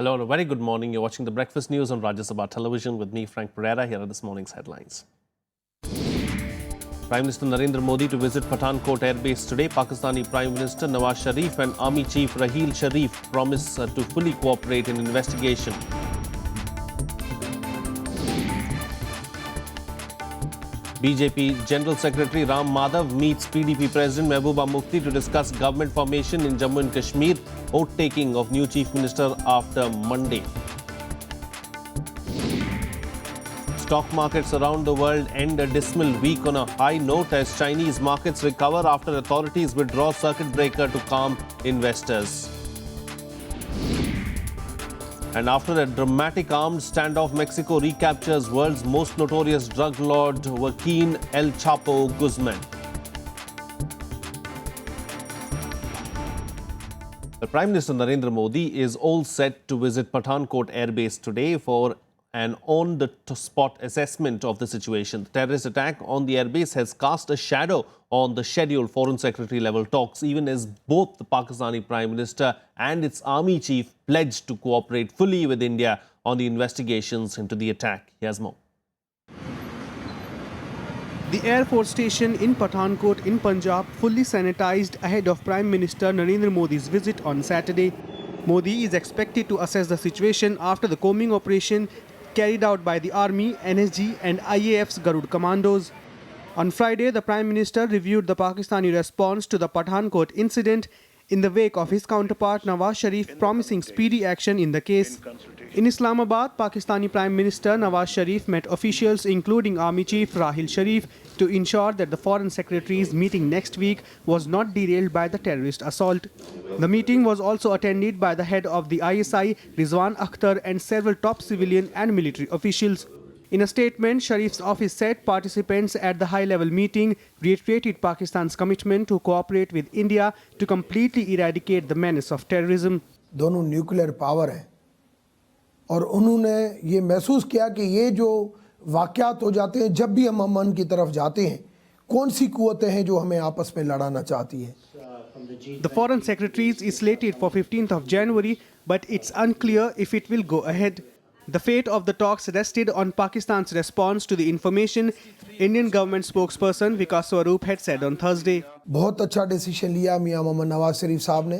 Hello and a very good morning. You're watching the Breakfast News on Rajya Sabha television with me, Frank Pereira. Here are this morning's headlines. Prime Minister Narendra Modi to visit Pathankot Air Base today. Pakistani Prime Minister Nawaz Sharif and Army Chief Raheel Sharif promise to fully cooperate in investigation. BJP General Secretary Ram Madhav meets PDP President Mehbooba Mufti to discuss government formation in Jammu and Kashmir. Oath-taking of new Chief Minister after Monday. Stock markets around the world end a dismal week on a high note as Chinese markets recover after authorities withdraw circuit breaker to calm investors. And after a dramatic armed standoff, Mexico recaptures world's most notorious drug lord Joaquin El Chapo Guzman. The Prime Minister Narendra Modi is all set to visit Pathankot Air Base today for an on-the-spot assessment of the situation. The terrorist attack on the airbase has cast a shadow on the scheduled Foreign Secretary-level talks, even as both the Pakistani Prime Minister and its army chief pledged to cooperate fully with India on the investigations into the attack. Here's more. The Air Force Station in Pathankot in Punjab fully sanitized ahead of Prime Minister Narendra Modi's visit on Saturday. Modi is expected to assess the situation after the combing operation carried out by the Army, NSG and IAF's Garud commandos. On Friday, the Prime Minister reviewed the Pakistani response to the Pathankot incident in the wake of his counterpart Nawaz Sharif promising speedy action in the case. In Islamabad, Pakistani Prime Minister Nawaz Sharif met officials including Army Chief Raheel Sharif to ensure that the Foreign Secretary's meeting next week was not derailed by the terrorist assault. The meeting was also attended by the head of the ISI, Rizwan Akhtar, and several top civilian and military officials. In a statement, Sharif's office said participants at the high-level meeting reiterated Pakistan's commitment to cooperate with India to completely eradicate the menace of terrorism. दोनों nuclear power हैं और उन्होंने ये महसूस किया कि ये जो वाक़यात हो जाते हैं जब भी हम अमन की तरफ जाते हैं कौन सी कुव्वतें हैं जो हमें आपस में लड़ाना चाहती हैं. The Foreign Secretary is slated for 15th of January, but it's unclear if it will go ahead. The fate of the talks rested on Pakistan's response to the information, Indian government spokesperson Vikas Swarup had said on Thursday. बहुत अच्छा decision लिया मियां मोहम्मद नवाज शरीफ साहब ने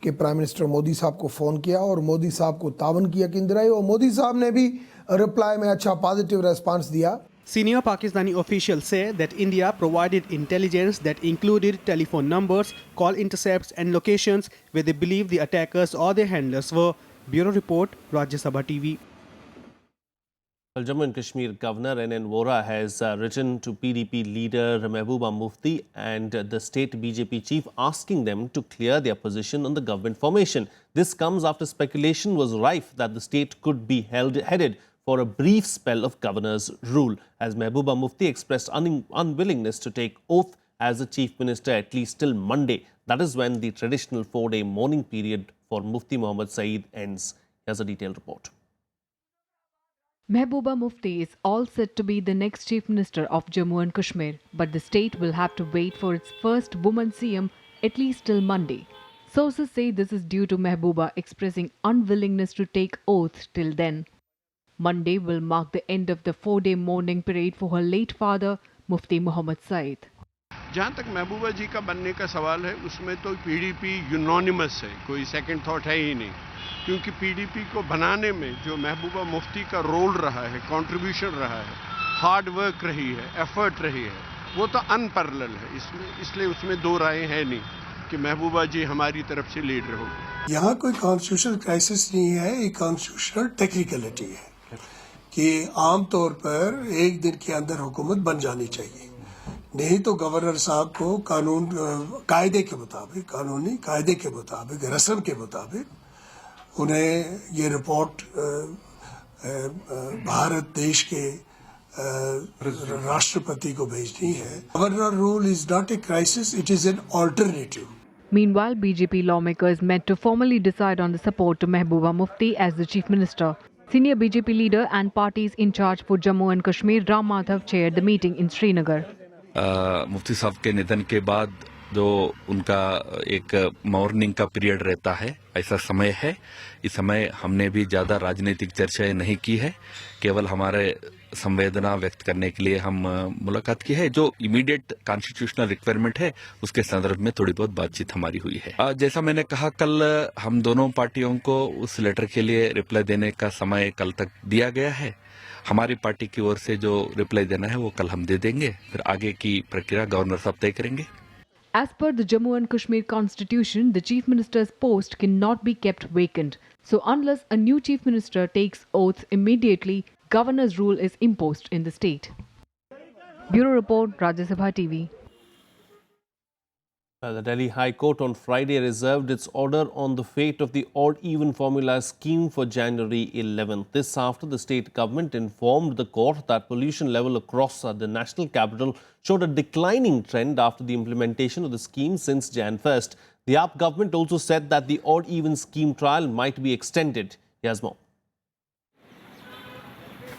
कि prime minister Modi साहब को phone किया और मोदी साहब को तावन किया कि इंदिरा और मोदी साहब ने भी रिप्लाई में अच्छा पॉजिटिव रेस्पॉन्स दिया. Senior Pakistani officials say that India provided intelligence that included telephone numbers, call intercepts and locations where they believe the attackers or their handlers were. Bureau Report, Rajya Sabha TV. Well, Jammu and Kashmir Governor N.N. Vora has written to PDP leader Mehbooba Mufti and the state BJP chief asking them to clear their position on the government formation. This comes after speculation was rife that the state could be headed for a brief spell of governor's rule, as Mehbooba Mufti expressed unwillingness to take oath as the chief minister at least till Monday. That is when the traditional 4-day mourning period for Mufti Muhammad Saeed ends. Here's a detailed report. Mehbooba Mufti is all set to be the next Chief Minister of Jammu and Kashmir, but the state will have to wait for its first woman CM at least till Monday. Sources say this is due to Mehbooba expressing unwillingness to take oath till then. Monday will mark the end of the 4-day mourning parade for her late father, Mufti Muhammad Saeed. जहाँ तक महबूबा जी का बनने का सवाल है उसमें तो PDP unanimous है, कोई सेकंड थॉट है ही नहीं, क्योंकि पीडीपी को बनाने में जो महबूबा मुफ्ती का रोल रहा है, कंट्रीब्यूशन रहा है, हार्ड वर्क रही है, एफर्ट रही है, वो तो अनपैरेलल है. इसलिए उसमें दो राय है नहीं कि महबूबा जी हमारी तरफ से लीडर हो. यहाँ कोई कॉन्स्टिट्यूशनल क्राइसिस नहीं है, एक कॉन्स्टिट्यूशनल टेक्निकलिटी है कि आमतौर पर एक दिन के अंदर हुकूमत बन जानी चाहिए, नहीं तो गवर्नर साहब को कानून कायदे के मुताबिक, कानूनी कायदे के मुताबिक, रस्म के मुताबिक उन्हें ये रिपोर्ट भारत देश के राष्ट्रपति को भेजनी है. Governor rule is not a crisis, it is an alternative. Meanwhile, BJP lawmakers met to formally decide on the support to Mehbooba Mufti as the Chief Minister. Senior BJP leader and parties in charge for Jammu and Kashmir, Ram Madhav, chaired the meeting in Srinagar. मुफ्ती साहब के निधन के बाद जो उनका एक morning का period रहता है, ऐसा समय है। इस समय हमने भी ज़्यादा राजनीतिक चर्चाएं नहीं की है, केवल हमारे संवेदना व्यक्त करने के लिए हम मुलाकात की है। जो इमीडिएट कॉन्स्टिट्यूशनल रिक्वायरमेंट है उसके संदर्भ में थोड़ी बहुत बातचीत हमारी हुई है। जैसा मैंने कहा, कल हम दोनों पार्टियों को उस लेटर के लिए रिप्लाई देने का समय कल तक दिया गया है। हमारी पार्टी की ओर से जो रिप्लाई देना है वो कल हम दे देंगे, फिर आगे की प्रक्रिया गवर्नर साहब तय करेंगे। As per the Jammu and Kashmir constitution, the Chief Minister's post cannot be kept vacant. So unless a new Chief Minister takes oath immediately, Governor's rule is imposed in the state. Bureau Report, Rajya Sabha TV. The Delhi High Court on Friday reserved its order on the fate of the odd-even formula scheme for January 11th. This after the state government informed the court that pollution level across the national capital showed a declining trend after the implementation of the scheme since Jan 1st. The AAP government also said that the odd-even scheme trial might be extended. Here's more.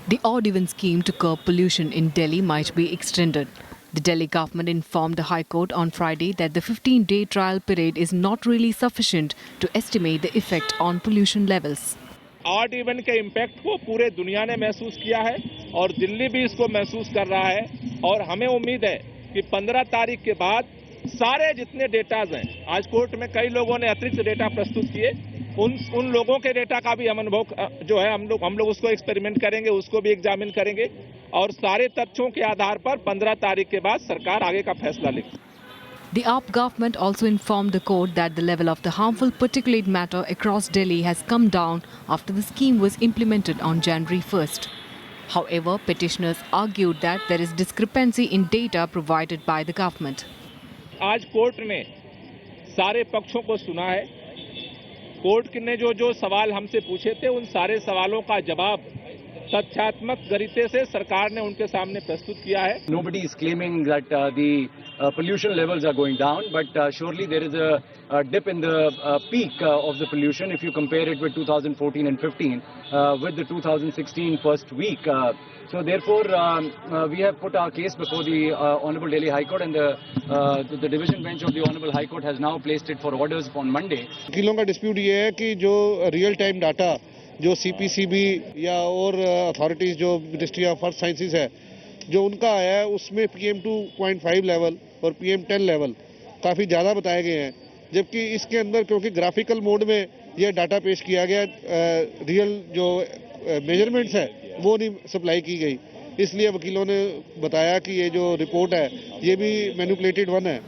The odd-even scheme to curb pollution in Delhi might be extended. The Delhi government informed the High Court on Friday that the 15-day trial period is not really sufficient to estimate the effect on pollution levels. Odd even के impact को पूरे दुनिया ने महसूस किया है और दिल्ली भी इसको महसूस कर रहा है और हमें उम्मीद है कि 15 तारीख के बाद सारे जितने डेटाज हैं, आज कोर्ट में कई लोगों ने अतिरिक्त डेटा प्रस्तुत किए, उन लोगों के डेटा का भी हम अनुभव जो है हम लोग उसको एक्सपेरिमेंट करेंगे, उसको भी एग्जामिन करेंगे और सारे तथ्यों के आधार पर 15 तारीख के बाद सरकार आगे का फैसला लेगी। The AAP government also informed the court that the level of the harmful particulate matter across Delhi has come down after the scheme was implemented on January 1st. However, petitioners argued that there is discrepancy in data provided by the government. आज court ने सारे पक्षों को सुना है। Court ने जो सवाल हमसे पूछे थे, उन सारे सवालों का जवाब तथ्यात्मक तरीके से सरकार ने उनके सामने प्रस्तुत किया है। Nobody is claiming that the pollution levels are going down, but surely there is a dip in the peak of the pollution if you compare it with 2014 and 15 with the 2016 first week. So therefore, we have put our case before the Honorable Delhi High Court, and the division bench of the Honorable High Court has now placed it for orders on Monday. वकीलों का dispute ये है कि जो real time data जो CPCB या और authorities जो मिनिस्ट्री ऑफ अर्थ साइंसेज है, जो उनका आया है उसमें PM 2.5 लेवल और PM 10 लेवल काफ़ी ज़्यादा बताए गए हैं, जबकि इसके अंदर क्योंकि ग्राफिकल मोड में यह डाटा पेश किया गया, रियल जो मेजरमेंट्स है वो नहीं सप्लाई की गई, इसलिए वकीलों ने बताया कि ये जो रिपोर्ट है ये भी मैनिपुलेटेड वन है।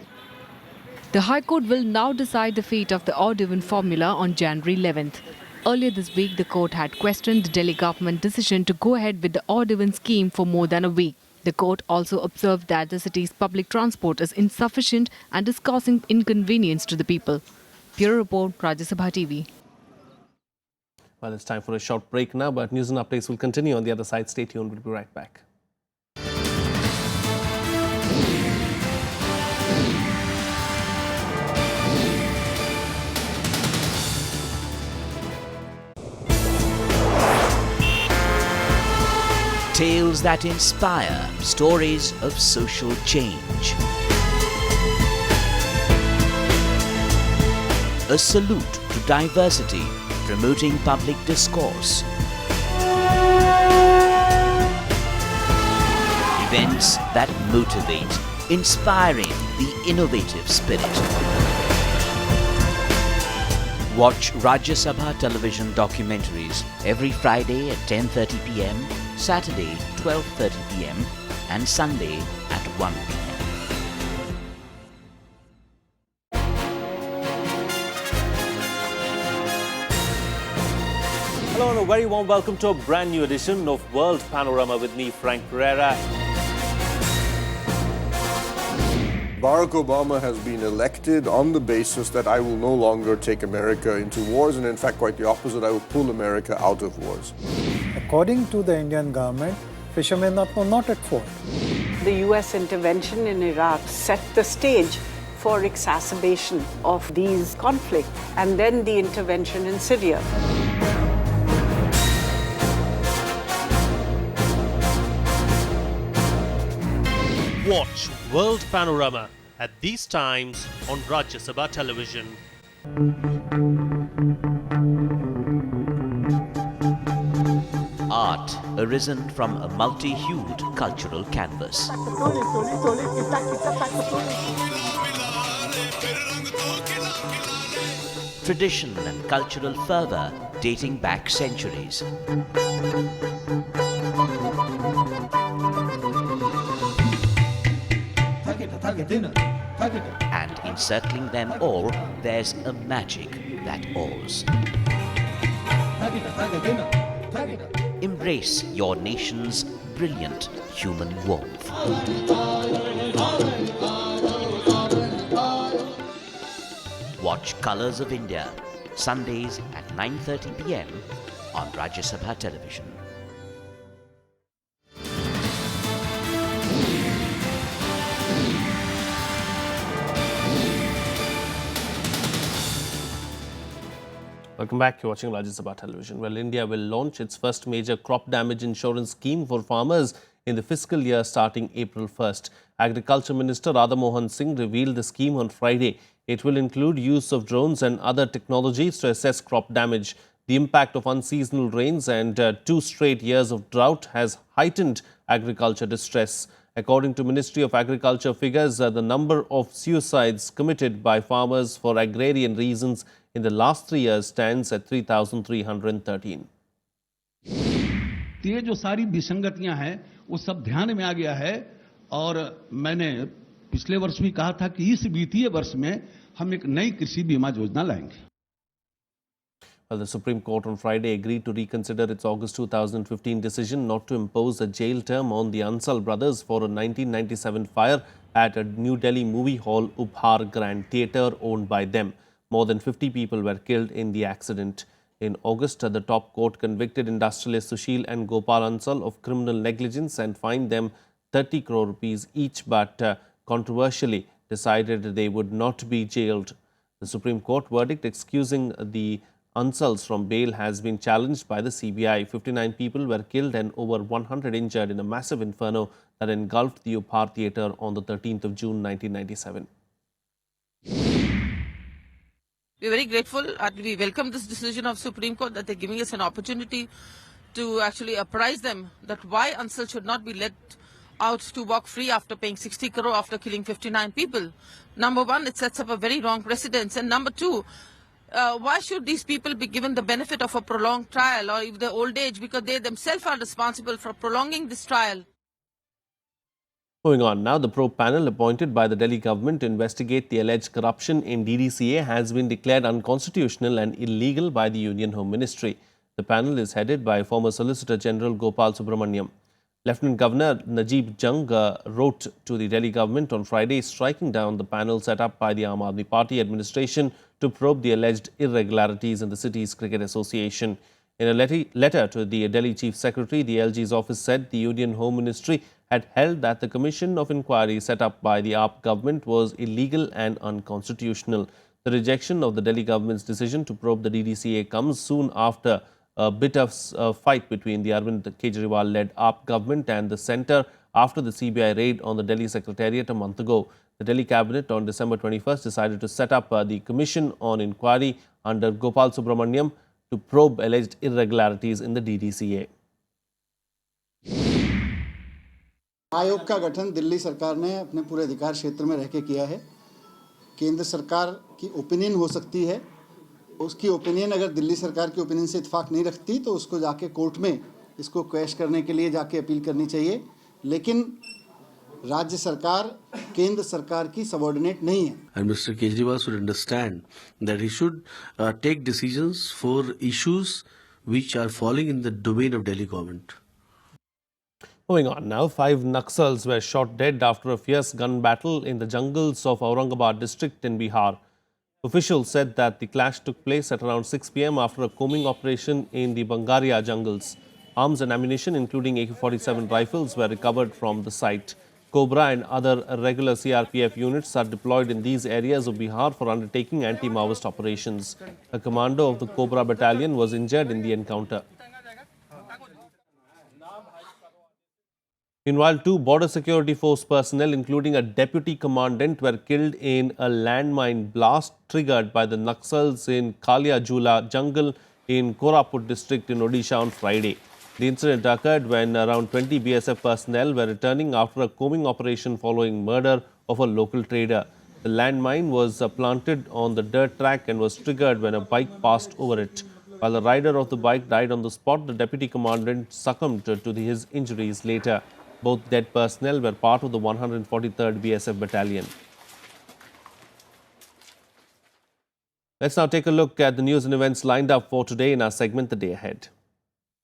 The High Court will now decide the fate of the odd-even formula on January 11th. Earlier this week, the court had questioned the Delhi government decision to go ahead with the odd-even scheme for more than a week. The court also observed that the city's public transport is insufficient and is causing inconvenience to the people. Bureau Report, Rajya Sabha TV. Well, it's time for a short break now, but news and updates will continue on the other side. Stay tuned. We'll be right back. Tales that inspire, stories of social change. A salute to diversity, promoting public discourse. Events that motivate, inspiring the innovative spirit. Watch Rajya Sabha television documentaries every Friday at 10:30 p.m, Saturday 12:30 p.m, and Sunday at 1 p.m. Hello and a very warm welcome to a brand new edition of World Panorama with me, Frank Pereira. Barack Obama has been elected on the basis that I will no longer take America into wars, and in fact quite the opposite, I will pull America out of wars. According to the Indian government, fishermen are not at fault. The US intervention in Iraq set the stage for exacerbation of these conflicts, and then the intervention in Syria. Watch World Panorama at these times on Rajya Sabha television. Art arisen from a multi-hued cultural canvas. Tradition and cultural fervour dating back centuries. And encircling them all, there's a magic that awes. Embrace your nation's brilliant human warmth. Watch Colours of India, Sundays at 9:30 p.m. on Rajya Sabha television. Welcome back. You're watching Rajya Sabha television. Well, India will launch its first major crop damage insurance scheme for farmers in the fiscal year starting April 1st. Agriculture Minister Radha Mohan Singh revealed the scheme on Friday. It will include use of drones and other technologies to assess crop damage. The impact of unseasonal rains and 2 straight years of drought has heightened agriculture distress. According to Ministry of Agriculture figures, the number of suicides committed by farmers for agrarian reasons in the last 3 years stands at 3,313. ये जो सारी विसंगतियां हैं वो सब ध्यान में आ गया है और मैंने पिछले वर्ष भी कहा था कि इस वित्तीय वर्ष में हम एक नई कृषि बीमा योजना लाएंगे. Well, the Supreme Court on Friday agreed to reconsider its August 2015 decision not to impose a jail term on the Ansal brothers for a 1997 fire at a New Delhi movie hall Ubhar Grand Theatre owned by them. More than 50 people were killed in the accident. In August, the top court convicted industrialists Sushil and Gopal Ansal of criminal negligence and fined them 30 crore rupees each, but controversially decided they would not be jailed. The Supreme Court verdict excusing the Ansals from bail has been challenged by the CBI. 59 people were killed and over 100 injured in a massive inferno that engulfed the Ubhar Theatre on the 13th of June 1997. We're very grateful and we welcome this decision of Supreme Court that they're giving us an opportunity to actually apprise them that why Ansal should not be let out to walk free after paying 60 crore after killing 59 people. Number one, it sets up a very wrong precedence. And number two, why should these people be given the benefit of a prolonged trial or if the old age, because they themselves are responsible for prolonging this trial. Moving on now, the probe panel appointed by the Delhi government to investigate the alleged corruption in DDCA has been declared unconstitutional and illegal by the Union Home Ministry. The panel is headed by former Solicitor General Gopal Subramaniam. Lieutenant Governor Najib Jung wrote to the Delhi government on Friday striking down the panel set up by the Aam Aadmi Party administration to probe the alleged irregularities in the city's cricket association. In a letter to the Delhi Chief Secretary, the LG's office said the Union Home Ministry had held that the commission of inquiry set up by the AAP government was illegal and unconstitutional. The rejection of the Delhi government's decision to probe the DDCA comes soon after a bit of fight between the Arvind Kejriwal-led AAP government and the centre after the CBI raid on the Delhi Secretariat a month ago. The Delhi cabinet on December 21st decided to set up the commission on inquiry under Gopal Subramaniam to probe alleged irregularities in the DDCA. आयोग का गठन दिल्ली सरकार ने अपने पूरे अधिकार क्षेत्र में रह के किया है. केंद्र सरकार की ओपिनियन हो सकती है, उसकी ओपिनियन अगर दिल्ली सरकार की ओपिनियन से इत्तेफाक नहीं रखती तो उसको जाके कोर्ट में इसको क्वेश करने के लिए जाके अपील करनी चाहिए. लेकिन राज्य सरकार केंद्र सरकार की सबऑर्डिनेट नहीं है. And Mr. Kejriwal should understand that he should take decisions for issues which are falling in the domain of Delhi government. Moving on now, 5 Naxals were shot dead after a fierce gun battle in the jungles of Aurangabad district in Bihar. Officials said that the clash took place at around 6 p.m. after a combing operation in the Bangaria jungles. Arms and ammunition, including AK-47 rifles, were recovered from the site. Cobra and other regular CRPF units are deployed in these areas of Bihar for undertaking anti-Maoist operations. A commando of the Cobra battalion was injured in the encounter. Meanwhile, 2 border security force personnel, including a deputy commandant, were killed in a landmine blast triggered by the Naxals in Kalia Jula jungle in Koraput district in Odisha on Friday. The incident occurred when around 20 BSF personnel were returning after a combing operation following murder of a local trader. The landmine was planted on the dirt track and was triggered when a bike passed over it. While the rider of the bike died on the spot, the deputy commandant succumbed to his injuries later. Both dead personnel were part of the 143rd BSF battalion. Let's now take a look at the news and events lined up for today in our segment, The Day Ahead.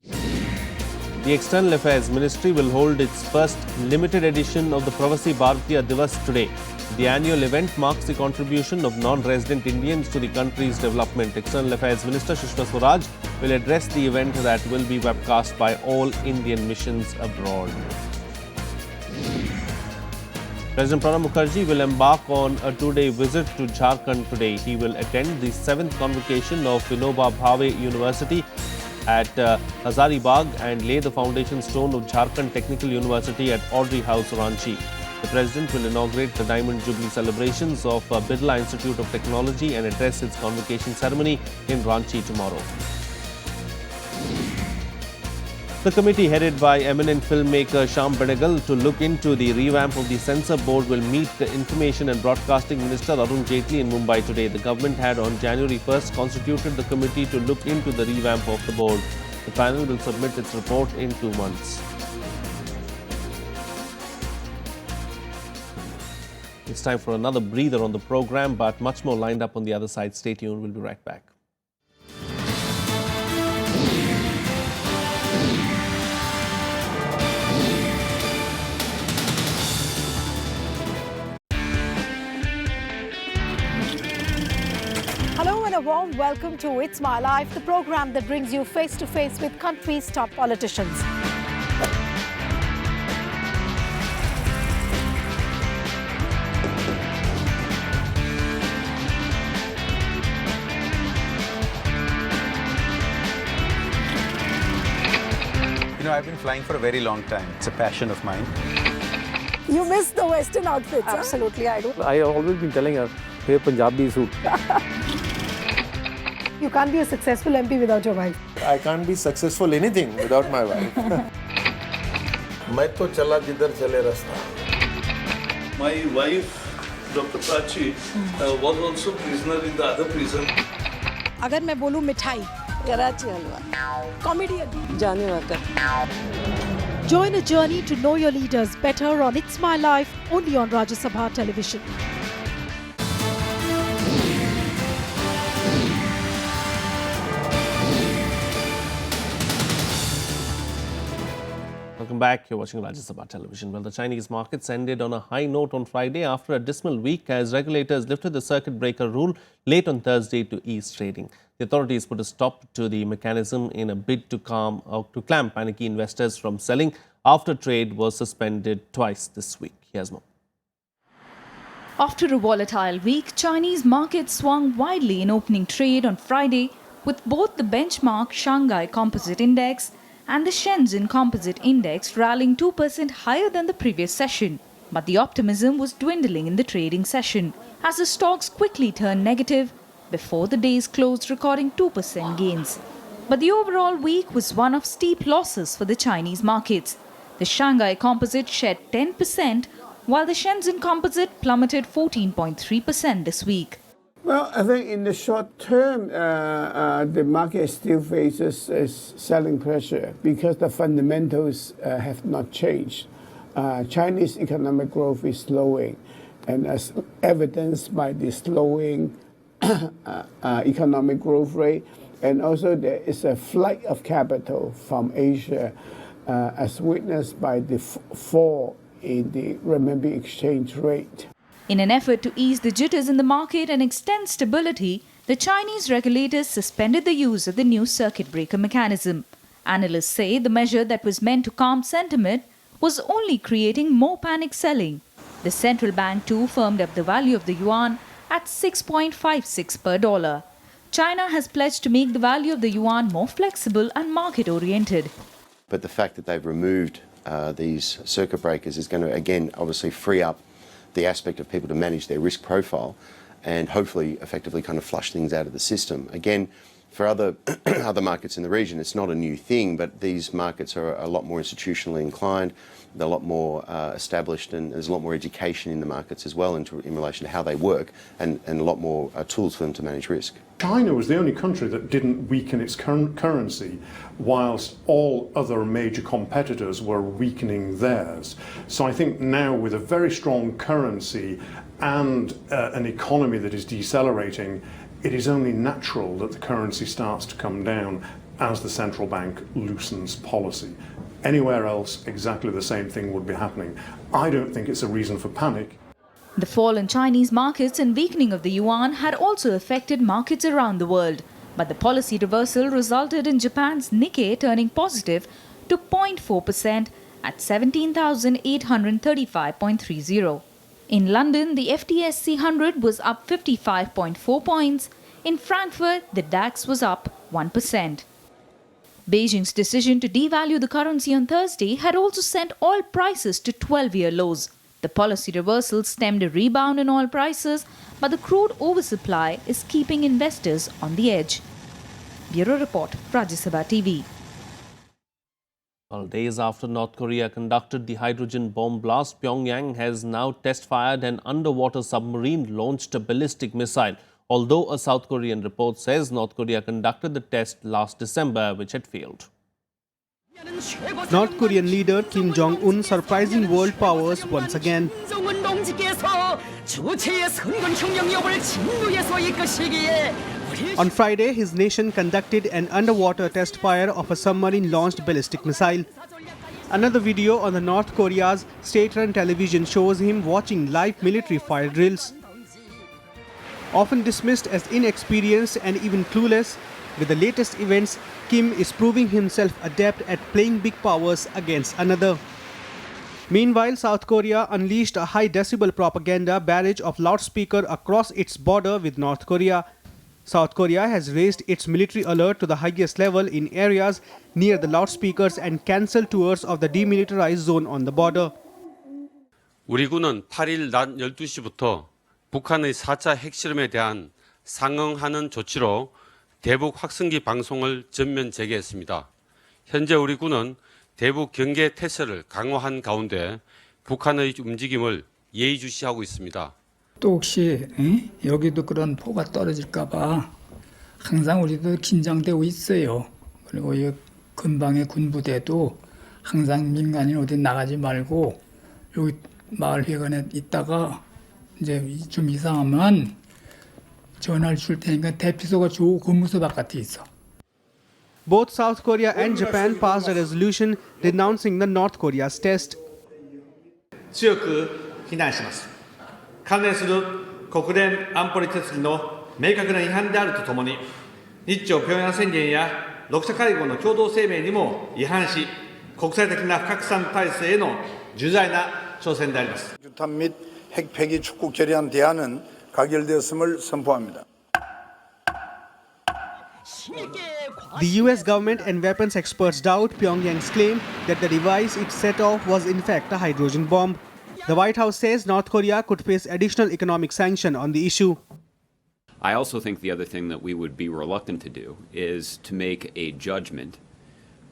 The External Affairs Ministry will hold its first limited edition of the Pravasi Bharatiya Divas today. The annual event marks the contribution of non-resident Indians to the country's development. External Affairs Minister Sushma Swaraj will address the event that will be webcast by all Indian missions abroad. President Pranab Mukherjee will embark on a 2-day visit to Jharkhand today. He will attend the 7th convocation of Vinoba Bhave University at Hazaribagh and lay the foundation stone of Jharkhand Technical University at Audrey House, Ranchi. The President will inaugurate the Diamond Jubilee celebrations of Birla Institute of Technology and address its convocation ceremony in Ranchi tomorrow. The committee headed by eminent filmmaker Shyam Benegal to look into the revamp of the censor board will meet the Information and Broadcasting Minister Arun Jaitley in Mumbai today. The government had on January 1st constituted the committee to look into the revamp of the board. The panel will submit its report in 2 months. It's time for another breather on the program, but much more lined up on the other side. Stay tuned. We'll be right back. Hello and a warm welcome to It's My Life, the program that brings you face to face with country's top politicians. You know, I've been flying for a very long time. It's a passion of mine. You miss the Western outfits. Absolutely, I do. I have always been telling her, wear Punjabi suit. You can't be a successful MP without your wife. I can't be successful anything without my wife. मैं तो चला जिधर चले रास्ता. My wife, Dr. Prachi, was also prisoner in the other prison. अगर मैं बोलूं मिठाई, कराची हलवा, कॉमेडियन, जाने walker. Join a journey to know your leaders better on It's My Life, only on Rajya Sabha television. Welcome back. You're watching Rajya Sabha television. Well, the Chinese markets ended on a high note on Friday after a dismal week as regulators lifted the circuit breaker rule late on Thursday to ease trading. The authorities put a stop to the mechanism in a bid to clamp panicky investors from selling after trade was suspended twice this week. Here's more. After a volatile week, Chinese markets swung widely in opening trade on Friday, with both the benchmark Shanghai Composite Index and the Shenzhen Composite Index rallying 2% higher than the previous session. But the optimism was dwindling in the trading session as the stocks quickly turned negative before the day's closed recording 2% gains. But the overall week was one of steep losses for the Chinese markets. The Shanghai Composite shed 10%, while the Shenzhen Composite plummeted 14.3% this week. Well, I think in the short term, the market still faces selling pressure because the fundamentals have not changed. Chinese economic growth is slowing, and as evidenced by the slowing economic growth rate, and also there is a flight of capital from Asia, as witnessed by the fall in the renminbi exchange rate. In an effort to ease the jitters in the market and extend stability, the Chinese regulators suspended the use of the new circuit breaker mechanism. Analysts say the measure that was meant to calm sentiment was only creating more panic selling. The central bank too firmed up the value of the yuan at 6.56 per dollar. China has pledged to make the value of the yuan more flexible and market-oriented. But the fact that they've removed these circuit breakers is going to, again, obviously free up the aspect of people to manage their risk profile and hopefully effectively kind of flush things out of the system. Again, for other markets in the region, it's not a new thing, but these markets are a lot more institutionally inclined. They're a lot more established, and there's a lot more education in the markets as well in relation to how they work, and a lot more tools for them to manage risk. China was the only country that didn't weaken its currency, whilst all other major competitors were weakening theirs. So I think now, with a very strong currency and an economy that is decelerating, it is only natural that the currency starts to come down as the central bank loosens policy. Anywhere else, exactly the same thing would be happening. I don't think it's a reason for panic. The fall in Chinese markets and weakening of the yuan had also affected markets around the world. But the policy reversal resulted in Japan's Nikkei turning positive to 0.4% at 17,835.30. In London, the FTSE 100 was up 55.4 points. In Frankfurt, the DAX was up 1%. Beijing's decision to devalue the currency on Thursday had also sent oil prices to 12-year lows. The policy reversal stemmed a rebound in oil prices, but the crude oversupply is keeping investors on the edge. Bureau Report, Rajya Sabha TV. Well, days after North Korea conducted the hydrogen bomb blast, Pyongyang has now test-fired an underwater submarine launched a ballistic missile, although a South Korean report says North Korea conducted the test last December, which had failed. North Korean leader Kim Jong-un surprising world powers once again. On Friday, his nation conducted an underwater test fire of a submarine-launched ballistic missile. Another video on the North Korea's state-run television shows him watching live military fire drills. Often dismissed as inexperienced and even clueless, with the latest events, Kim is proving himself adept at playing big powers against another. Meanwhile, South Korea unleashed a high-decibel propaganda barrage of loudspeakers across its border with North Korea. South Korea has raised its military alert to the highest level in areas near the loudspeakers and cancelled tours of the demilitarized zone on the border. 우리 군은 8일 낮 12시부터 북한의 4차 핵실험에 대한 상응하는 조치로 대북 확성기 방송을 전면 재개했습니다. 현재 우리 군은 대북 경계 태세를 강화한 가운데 북한의 움직임을 예의주시하고 있습니다. 또 혹시 여기도 그런 포가 떨어질까 봐 항상 우리도 긴장되고 있어요. 그리고 이 근방의 군부대도 항상 민간인 어디 나가지 말고 여기 마을 회관에 있다가 이제 좀 이상하면 전화를 줄 테니까 대피소가 저 근무소 바깥에 있어. Both South Korea and Japan passed a resolution denouncing the North Korea's test. 強く非難します。関連する国連安保理決議の明確な違反であるとともに、日朝平壌宣言や6者会合の共同声明にも違反し、国際的な不拡散体制への重大な挑戦であります。 유탄 및 핵폐기 축구 결의안 대안은 가결되었음을 선포합니다. The US government and weapons experts doubt Pyongyang's claim that the device it set off was in fact a hydrogen bomb. The White House says North Korea could face additional economic sanction on the issue. I also think the other thing that we would be reluctant to do is to make a judgment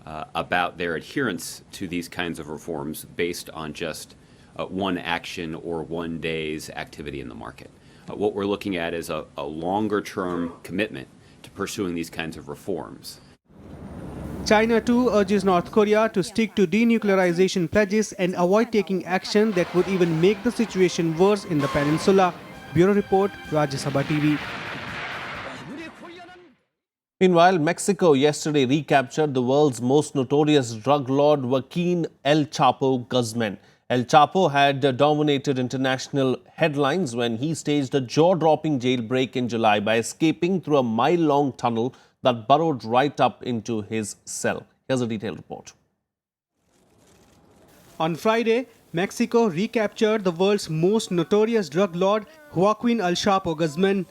about their adherence to these kinds of reforms based on just one action or one day's activity in the market. What we're looking at is a longer-term commitment to pursuing these kinds of reforms. China too urges North Korea to stick to denuclearization pledges and avoid taking action that would even make the situation worse in the peninsula. Bureau Report, Rajya Sabha TV. Meanwhile, Mexico yesterday recaptured the world's most notorious drug lord Joaquin El Chapo Guzman. El Chapo had dominated international headlines when he staged a jaw-dropping jailbreak in July by escaping through a mile-long tunnel that burrowed right up into his cell. Here's a detailed report. On Friday, Mexico recaptured the world's most notorious drug lord, Joaquin El Chapo Guzman.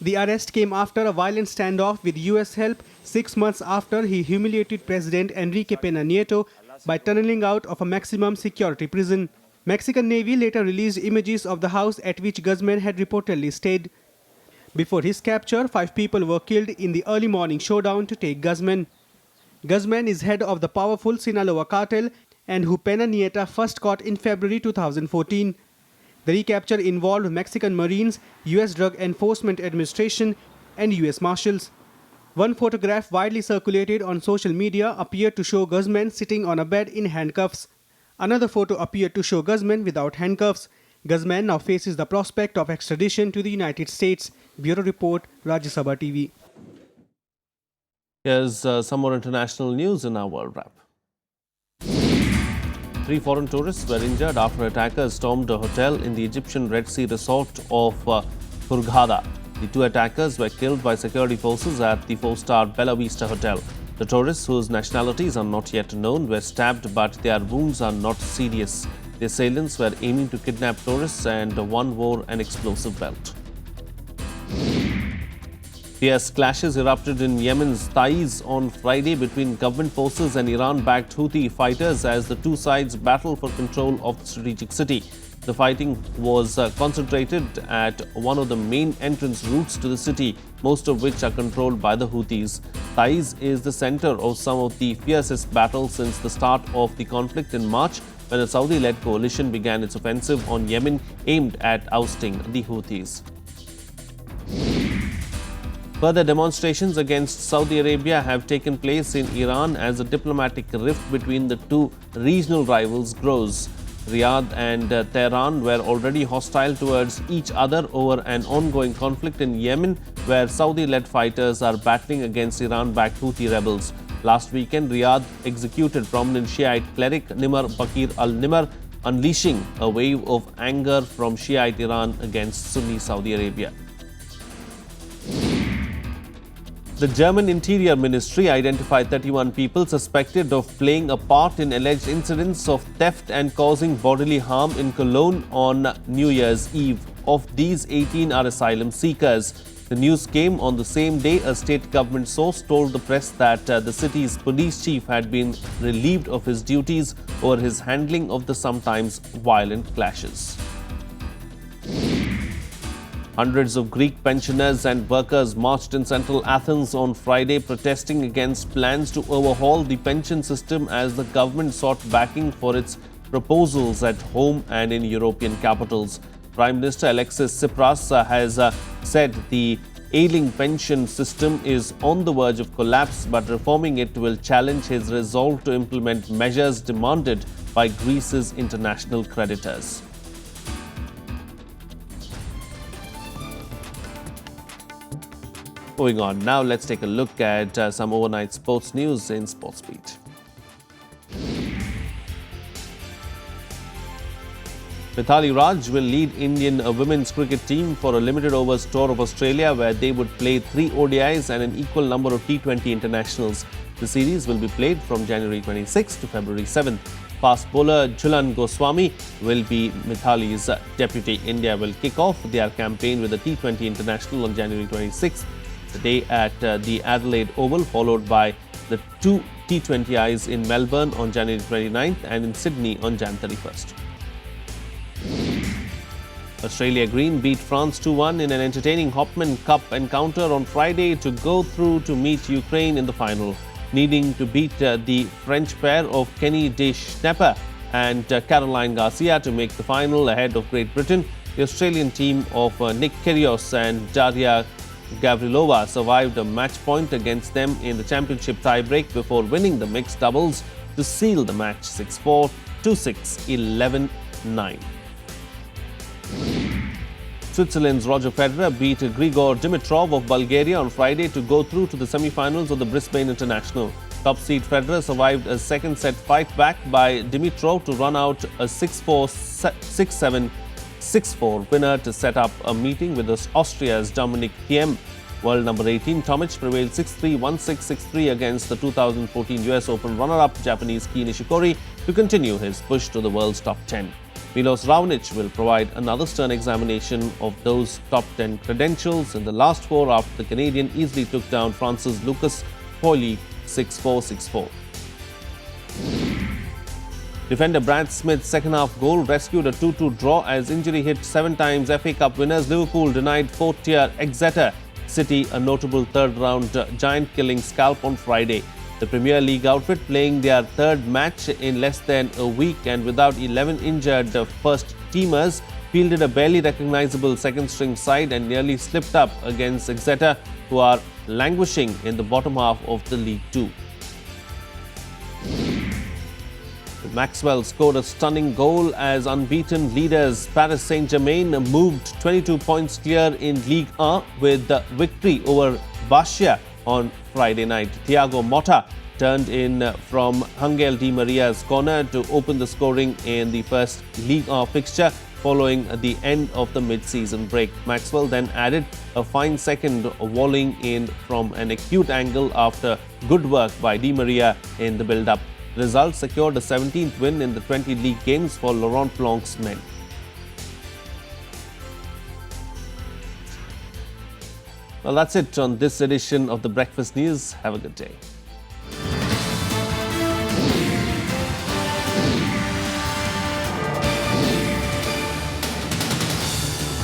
The arrest came after a violent standoff with US help 6 months after he humiliated President Enrique Peña Nieto by tunneling out of a maximum security prison. Mexican Navy later released images of the house at which Guzman had reportedly stayed. Before his capture, 5 people were killed in the early morning showdown to take Guzman. Guzman is head of the powerful Sinaloa cartel and who Pena Nieta first caught in February 2014. The recapture involved Mexican Marines, US Drug Enforcement Administration and US Marshals. One photograph widely circulated on social media appeared to show Guzman sitting on a bed in handcuffs. Another photo appeared to show Guzman without handcuffs. Guzman now faces the prospect of extradition to the United States. Bureau Report, Rajya Sabha TV. Here's some more international news in our World Wrap. 3 foreign tourists were injured after attackers stormed a hotel in the Egyptian Red Sea resort of Hurghada. The 2 attackers were killed by security forces at the 4-star Bella Vista Hotel. The tourists, whose nationalities are not yet known, were stabbed, but their wounds are not serious. The assailants were aiming to kidnap tourists and one wore an explosive belt. Fierce clashes erupted in Yemen's Taiz on Friday between government forces and Iran-backed Houthi fighters as the 2 sides battle for control of the strategic city. The fighting was concentrated at one of the main entrance routes to the city, most of which are controlled by the Houthis. Taiz is the center of some of the fiercest battles since the start of the conflict in March, when a Saudi-led coalition began its offensive on Yemen aimed at ousting the Houthis. Further demonstrations against Saudi Arabia have taken place in Iran as the diplomatic rift between the 2 regional rivals grows. Riyadh and Tehran were already hostile towards each other over an ongoing conflict in Yemen, where Saudi-led fighters are battling against Iran-backed Houthi rebels. Last weekend, Riyadh executed prominent Shiite cleric Nimr Bakir al-Nimr, unleashing a wave of anger from Shiite Iran against Sunni Saudi Arabia. The German Interior Ministry identified 31 people suspected of playing a part in alleged incidents of theft and causing bodily harm in Cologne on New Year's Eve. Of these, 18 are asylum seekers. The news came on the same day a state government source told the press that the city's police chief had been relieved of his duties over his handling of the sometimes violent clashes. Hundreds of Greek pensioners and workers marched in central Athens on Friday protesting against plans to overhaul the pension system as the government sought backing for its proposals at home and in European capitals. Prime Minister Alexis Tsipras has said the ailing pension system is on the verge of collapse, but reforming it will challenge his resolve to implement measures demanded by Greece's international creditors. Moving on, now let's take a look at some overnight sports news in Sports Beat. Mithali Raj will lead Indian women's cricket team for a limited overs tour of Australia, where they would play 3 ODIs and an equal number of T20 internationals. The series will be played from January 26 to February 7th. Fast bowler Jhulan Goswami will be Mithali's deputy. India will kick off their campaign with a T20 international on January 26th. The day at the Adelaide Oval, followed by the 2 T20Is in Melbourne on January 29th and in Sydney on Jan 31st. Australia Green beat France 2-1 in an entertaining Hopman Cup encounter on Friday to go through to meet Ukraine in the final, needing to beat the French pair of Kenny de Schnepper and Caroline Garcia to make the final ahead of Great Britain. The Australian team of Nick Kyrgios and Daria Gavrilova survived a match point against them in the championship tiebreak before winning the mixed doubles to seal the match 6-4, 2-6, 11-9. Switzerland's Roger Federer beat Grigor Dimitrov of Bulgaria on Friday to go through to the semi-finals of the Brisbane International. Top seed Federer survived a second set fight back by Dimitrov to run out a 6-4, 6-7, 6-4 winner to set up a meeting with Austria's Dominic Thiem. World number 18 Tomic prevailed 6-3, 1-6, 6-3 against the 2014 US Open runner-up Japanese Kei Nishikori to continue his push to the world's top 10. Milos Raonic will provide another stern examination of those top 10 credentials in the last 4 after the Canadian easily took down France's Lucas Pouilly 6-4, 6-4. Defender Brad Smith's second-half goal rescued a 2-2 draw as injury hit 7 times FA Cup winners. Liverpool denied fourth-tier Exeter City a notable third-round giant-killing scalp on Friday. The Premier League outfit playing their third match in less than a week and without 11 injured first-teamers fielded a barely recognisable second-string side and nearly slipped up against Exeter, who are languishing in the bottom half of the League Two. Maxwell scored a stunning goal as unbeaten leaders Paris Saint-Germain moved 22 points clear in Ligue 1 with the victory over Rajya on Friday night. Thiago Motta turned in from Angel Di Maria's corner to open the scoring in the first Ligue 1 fixture following the end of the mid-season break. Maxwell then added a fine second, volleying in from an acute angle after good work by Di Maria in the build-up. The result secured a 17th win in the 20 league games for Laurent Blanc's men. Well, that's it on this edition of the Breakfast News. Have a good day.